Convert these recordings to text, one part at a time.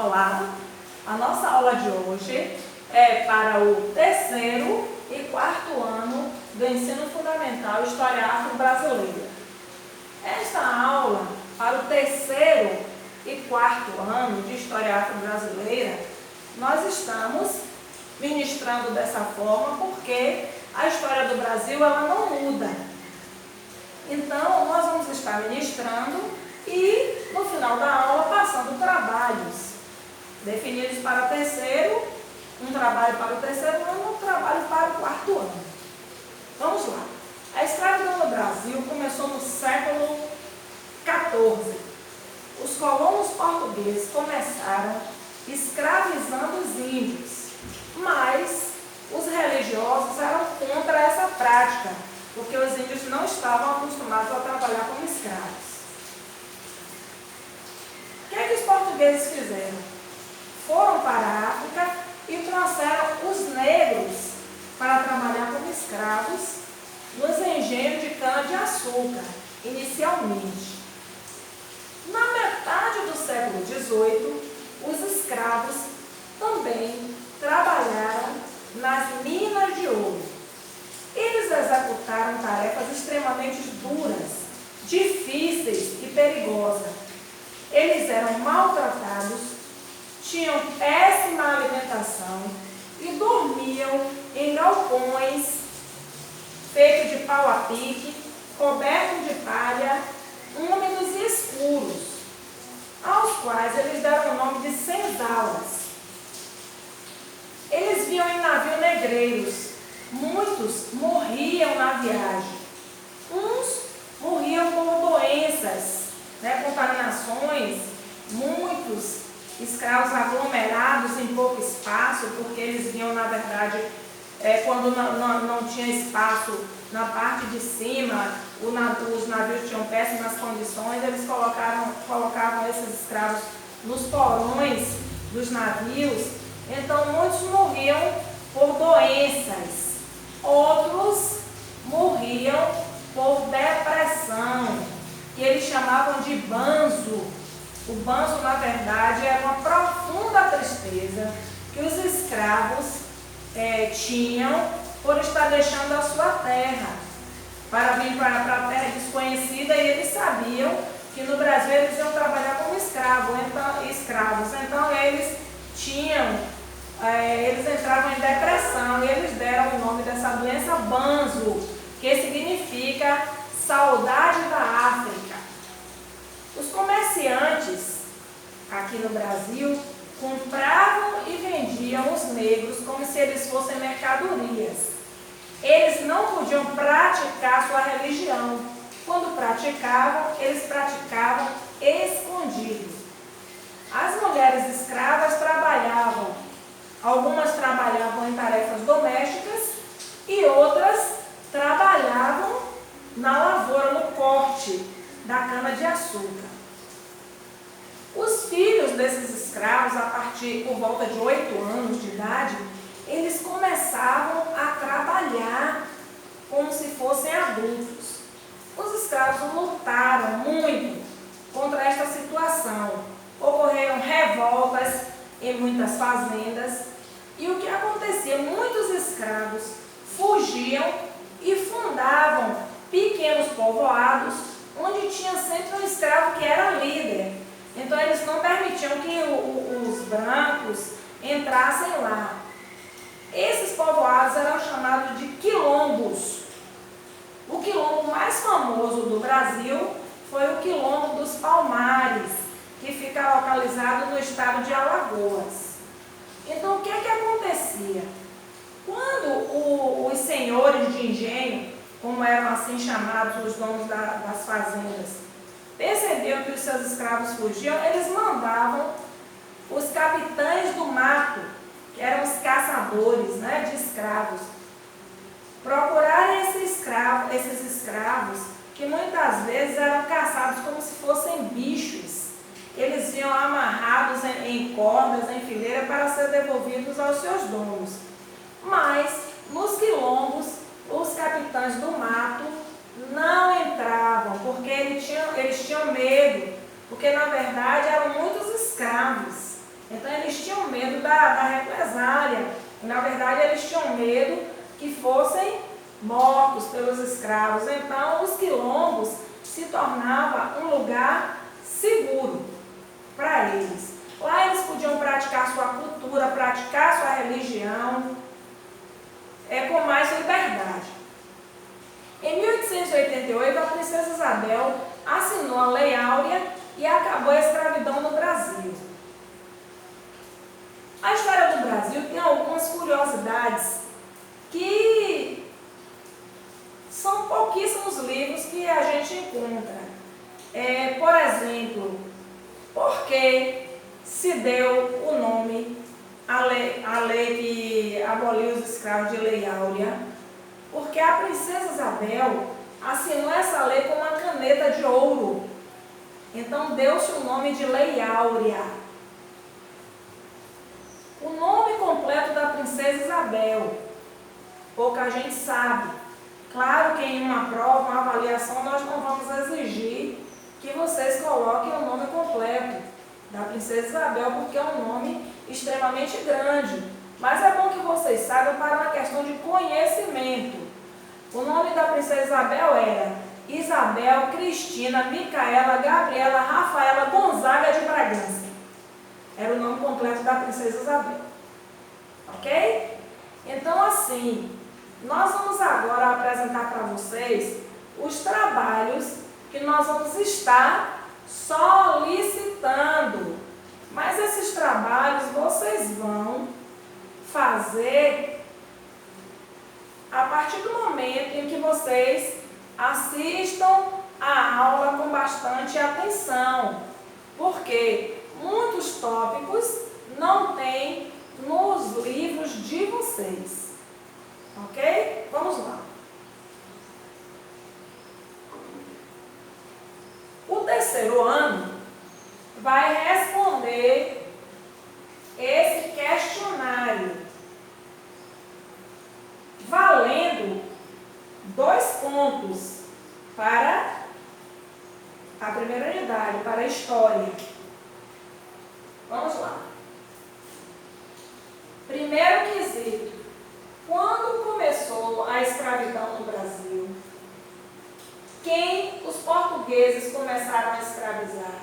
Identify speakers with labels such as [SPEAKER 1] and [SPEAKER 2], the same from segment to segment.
[SPEAKER 1] Olá, a nossa aula de hoje é para o terceiro e quarto ano do ensino fundamental História Afro-Brasileira. Esta aula, para o terceiro e quarto ano de História Afro-Brasileira, nós estamos ministrando dessa forma porque a história do Brasil ela não muda. Então, nós vamos estar ministrando e, no final da aula, passando trabalhos definidos para o terceiro, um trabalho para o terceiro ano, um trabalho para o quarto ano. Vamos lá. A escravidão no Brasil começou no século XIV. Os colonos portugueses começaram escravizando os índios, mas os religiosos eram contra essa prática, porque os índios não estavam acostumados a trabalhar como escravos. O que os portugueses fizeram? Foram para a África e trouxeram os negros para trabalhar como escravos nos engenhos de cana-de-açúcar, inicialmente. Na metade do século XVIII, os escravos também trabalharam nas minas de ouro. Eles executaram tarefas extremamente duras, difíceis e perigosas. Eles eram maltratados, tinham péssima alimentação e dormiam em galpões feitos de pau a pique, cobertos de palha, úmidos e escuros, aos quais eles deram o nome de senzalas. Eles vinham em navios negreiros, muitos morriam na viagem, uns morriam por doenças, contaminações, muitos escravos aglomerados em pouco espaço, porque eles vinham, na verdade, quando não tinha espaço na parte de cima, os navios tinham péssimas condições, eles colocavam esses escravos nos porões dos navios, então muitos morriam por doenças, outros morriam por depressão, que eles chamavam de banzo. O banzo, na verdade, era uma profunda tristeza que os escravos tinham por estar deixando a sua terra para vir para a terra desconhecida, e eles sabiam que no Brasil eles iam trabalhar como escravos. Então eles entravam em depressão e eles deram o nome dessa doença banzo, que significa saudade da África. Os comerciantes aqui no Brasil compravam e vendiam os negros como se eles fossem mercadorias. Eles não podiam praticar sua religião. Quando praticavam, eles praticavam escondido. As mulheres escravas trabalhavam, algumas trabalhavam em tarefas domésticas e outras trabalhavam na lavoura, no corte da cana-de-açúcar. Os filhos desses escravos, a partir por volta de 8 anos de idade, eles começavam a trabalhar como se fossem adultos. Os escravos lutaram muito contra esta situação. Ocorreram revoltas em muitas fazendas. E o que acontecia? Muitos escravos fugiam e fundavam pequenos povoados, onde tinha sempre um escravo que era líder. Então eles não permitiam que os brancos entrassem lá. Esses povoados eram chamados de quilombos. O quilombo mais famoso do Brasil foi o Quilombo dos Palmares, que fica localizado no estado de Alagoas. Então o que acontecia? Quando os senhores de engenho, como eram assim chamados os donos das fazendas, percebiam que os seus escravos fugiam, eles mandavam os capitães do mato, que eram os caçadores de escravos, procurarem esses escravos, que muitas vezes eram caçados como se fossem bichos. Eles vinham amarrados em cordas, em fileira, para ser devolvidos aos seus donos. Mas, nos quilombos, os capitães do mato não entravam, porque eles tinham medo, porque na verdade eram muitos escravos. Então eles tinham medo da represália. Na verdade, eles tinham medo que fossem mortos pelos escravos. Então, os quilombos se tornava um lugar seguro para eles. Lá eles podiam praticar sua cultura, praticar sua religião, com mais liberdade. Em 1888, a princesa Isabel assinou a Lei Áurea e acabou a escravidão no Brasil. A história do Brasil tem algumas curiosidades que são pouquíssimos livros que a gente encontra. Por exemplo, por que se deu o nome à lei que aboliu os escravos de Lei Áurea? Porque a princesa Isabel assinou essa lei com uma caneta de ouro. Então deu-se o nome de Lei Áurea. O nome completo da princesa Isabel, pouca gente sabe. Claro que em uma prova, uma avaliação, nós não vamos exigir que vocês coloquem o nome completo da princesa Isabel, porque é um nome extremamente grande. Mas é bom que vocês saibam para uma questão de conhecimento. O nome da princesa Isabel era Isabel Cristina Micaela Gabriela Rafaela Gonzaga de Bragança. Era o nome completo da princesa Isabel. Ok? Então, assim, nós vamos agora apresentar para vocês os trabalhos que nós vamos estar solicitando. Mas esses trabalhos vocês vão fazer a partir do momento em que vocês assistam a aula com bastante atenção. Porque muitos tópicos não tem nos livros de vocês. Ok? Vamos lá. O terceiro ano vai responder esse questionário, valendo 2 pontos para a primeira unidade, para a história. Vamos lá. Primeiro quesito. Quando começou a escravidão no Brasil? Quem os portugueses começaram a escravizar?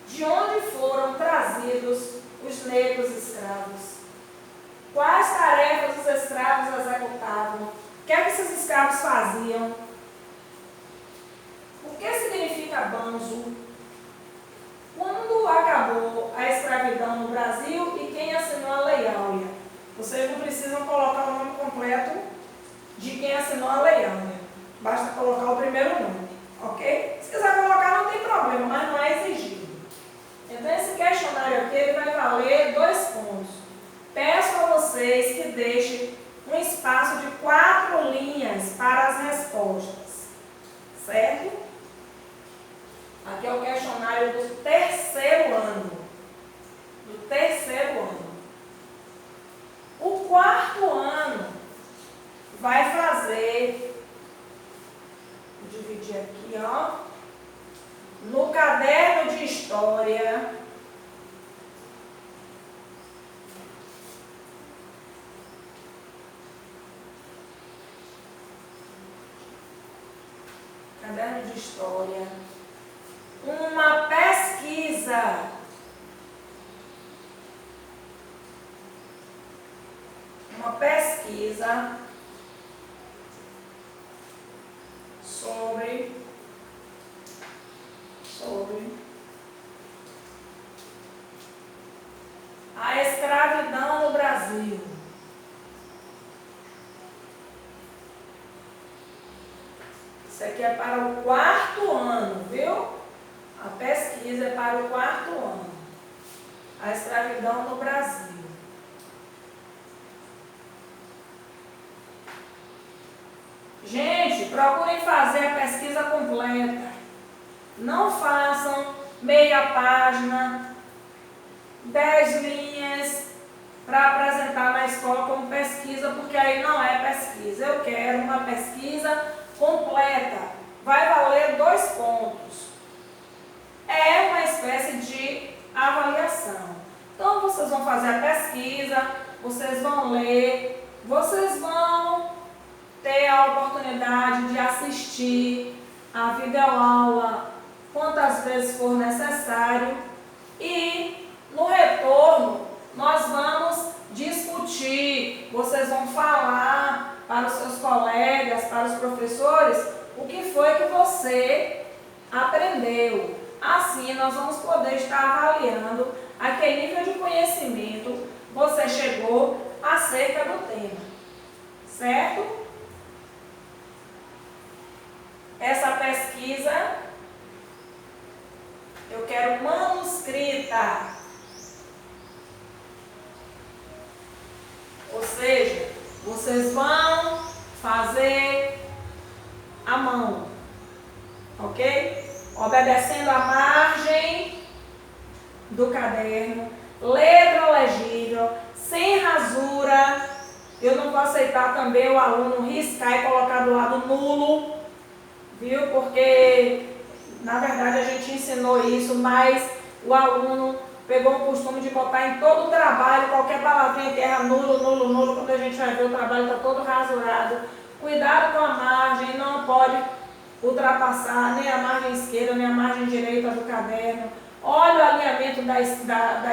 [SPEAKER 1] De onde foram trazidos os negros escravos? Quais tarefas os escravos executavam? O que é que esses escravos faziam? O que significa banzo? Quando acabou a escravidão no Brasil e quem assinou a Lei Áurea? Vocês não precisam colocar o nome completo de quem assinou a Lei Áurea. Basta colocar o primeiro nome, ok? Se quiser colocar, não tem problema, mas não é exigido. Então, esse questionário aqui ele vai valer 2 pontos. Peço a vocês que deixem um espaço de 4 linhas para as respostas, certo? Aqui é o questionário do terceiro ano. Do terceiro ano. O quarto ano vai fazer, vou dividir aqui, ó, no caderno de história, uma pesquisa. Uma pesquisa sobre a escravidão no Brasil. Isso aqui é para o 4º ano, viu? A pesquisa é para o 4º ano. A escravidão no Brasil. Gente, procurem fazer a pesquisa completa. Não façam meia página, 10 linhas para apresentar na escola como pesquisa, porque aí não é pesquisa. Eu quero uma pesquisa completa. Vai valer 2 pontos. É uma espécie de avaliação. avaliação. Então, vocês vão fazer a pesquisa, vocês vão ler, vocês vão ter a oportunidade de assistir a videoaula quantas vezes for necessário e no retorno nós vamos discutir, vocês vão falar para os seus colegas, para os professores, o que foi que você aprendeu. Assim nós vamos poder estar avaliando a que nível de conhecimento você chegou acerca do tema, certo? Essa pesquisa eu quero manuscrita, ou seja, vocês vão fazer à mão, ok? Obedecendo a margem do caderno, letra legível, sem rasura. Eu não vou aceitar também o aluno riscar e colocar do lado nulo, viu? Porque, na verdade, a gente ensinou isso, mas o aluno pegou o costume de botar em todo o trabalho, qualquer palavrinha que erra nulo, nulo, nulo, quando a gente vai ver o trabalho está todo rasurado. Cuidado com a margem, não pode ultrapassar nem a margem esquerda, nem a margem direita do caderno. Olha o alinhamento da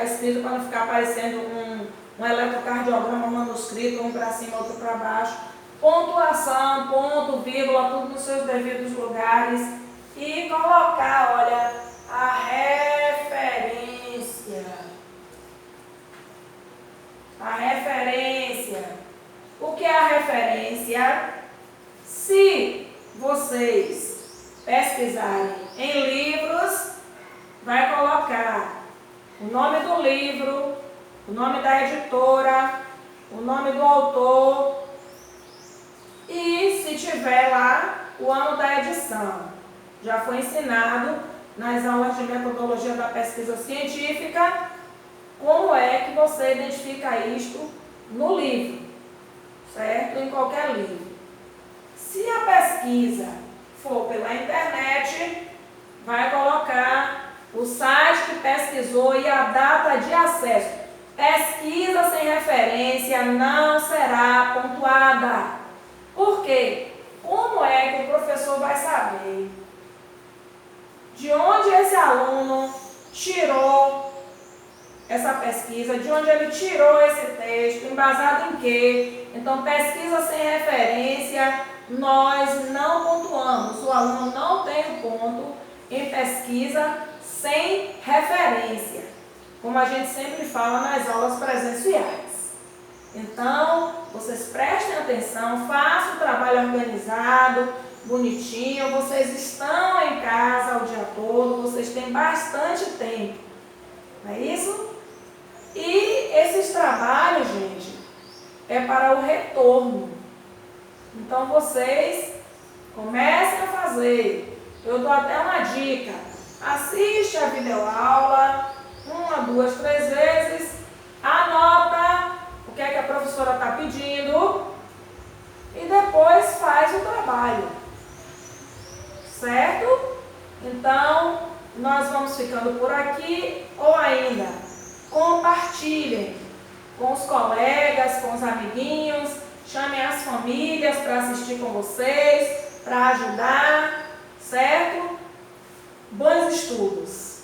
[SPEAKER 1] escrita para não ficar parecendo um eletrocardiograma manuscrito, um para cima, outro para baixo. Pontuação, ponto, vírgula, tudo nos seus devidos lugares. E colocar, olha, a referência. A referência. O que é a referência? Se vocês pesquisarem em livros, vai colocar o nome do livro, o nome da editora, o nome do autor e, se tiver lá, o ano da edição. Já foi ensinado nas aulas de metodologia da pesquisa científica como é que você identifica isto no livro, certo? Em qualquer livro. Se a pesquisa for pela internet, vai colocar o site que pesquisou e a data de acesso. Pesquisa sem referência não será pontuada. Por quê? Como é que o professor vai saber de onde esse aluno tirou essa pesquisa, de onde ele tirou esse texto, embasado em quê? Então, pesquisa sem referência, nós não pontuamos. O aluno não tem o ponto em pesquisa sem referência, como a gente sempre fala nas aulas presenciais. Então, vocês prestem atenção, façam o trabalho organizado, bonitinho. Vocês estão em casa o dia todo, vocês têm bastante tempo, não é isso? E esses trabalhos, gente, é para o retorno. Então, vocês comecem a fazer. Eu dou até uma dica. Assiste a videoaula 1, 2, 3 vezes, anota o que é que a professora está pedindo e depois faz o trabalho, certo? Então, nós vamos ficando por aqui, ou ainda, compartilhem com os colegas, com os amiguinhos, chamem as famílias para assistir com vocês, para ajudar, certo? Bons estudos!